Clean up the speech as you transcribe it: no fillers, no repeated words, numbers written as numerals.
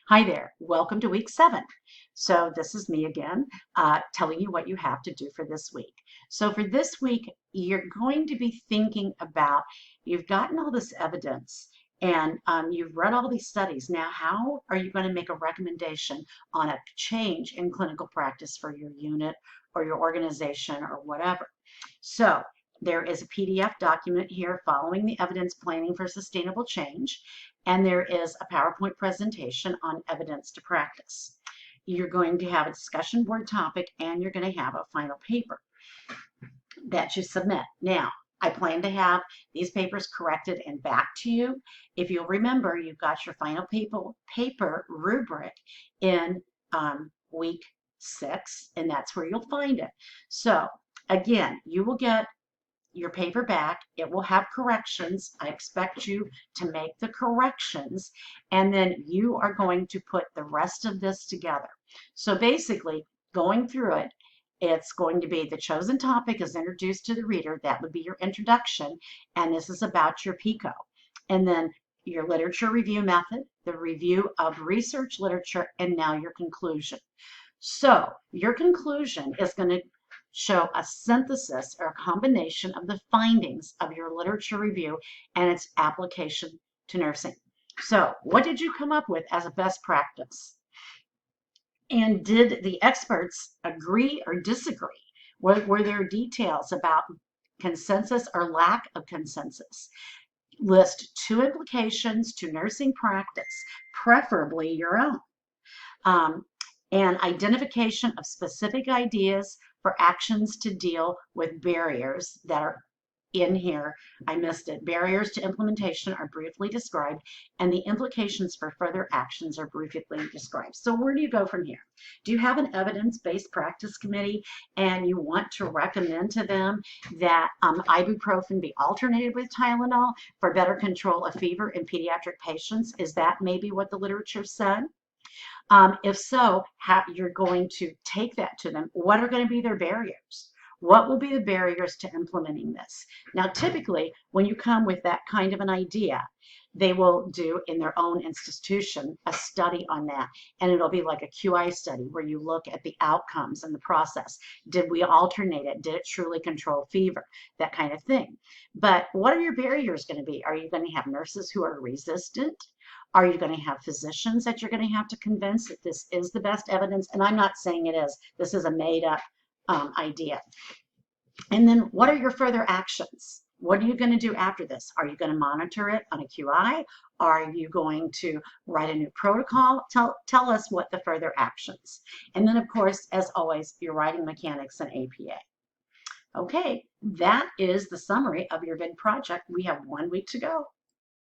Hi there, welcome to week 7. So this is me again, telling you what you have to do for this week. So for this week, you're going to be thinking about, you've gotten all this evidence and you've read all these studies. Now, how are you going to make a recommendation on a change in clinical practice for your unit or your organization or whatever? So there is a PDF document here following the evidence planning for sustainable change, and there is a PowerPoint presentation on evidence to practice. You're going to have a discussion board topic, and you're going to have a final paper that you submit. Now, I plan to have these papers corrected and back to you. If you'll remember, you've got your final paper rubric in week 6, and that's where you'll find it. So again, you will get your paper back. It will have corrections. I expect you to make the corrections, and then you are going to put the rest of this together. So basically, going through it, it's going to be the chosen topic is introduced to the reader. That would be your introduction, and this is about your PICO. And then your literature review method, the review of research literature, and now your conclusion. So your conclusion is going to show a synthesis or a combination of the findings of your literature review and its application to nursing. So what did you come up with as a best practice? And did the experts agree or disagree? Were there details about consensus or lack of consensus? List 2 implications to nursing practice, preferably your own. And identification of specific ideas for actions to deal with barriers that are in here. I missed it. Barriers to implementation are briefly described, and the implications for further actions are briefly described. So where do you go from here? Do you have an evidence-based practice committee and you want to recommend to them that ibuprofen be alternated with Tylenol for better control of fever in pediatric patients? Is that maybe what the literature said? If so, how you're going to take that to them. What are going to be their barriers? What will be the barriers to implementing this? Now, typically, when you come with that kind of an idea, they will do in their own institution a study on that. And it'll be like a QI study where you look at the outcomes and the process. Did we alternate it? Did it truly control fever? That kind of thing. But what are your barriers going to be? Are you going to have nurses who are resistant? Are you going to have physicians that you're going to have to convince that this is the best evidence? And I'm not saying it is. This is a made up idea. And then what are your further actions? What are you going to do after this? Are you going to monitor it on a QI? Are you going to write a new protocol? Tell us what the further actions. And then, of course, as always, your writing mechanics and APA. Okay, that is the summary of your VID project. We have 1 week to go.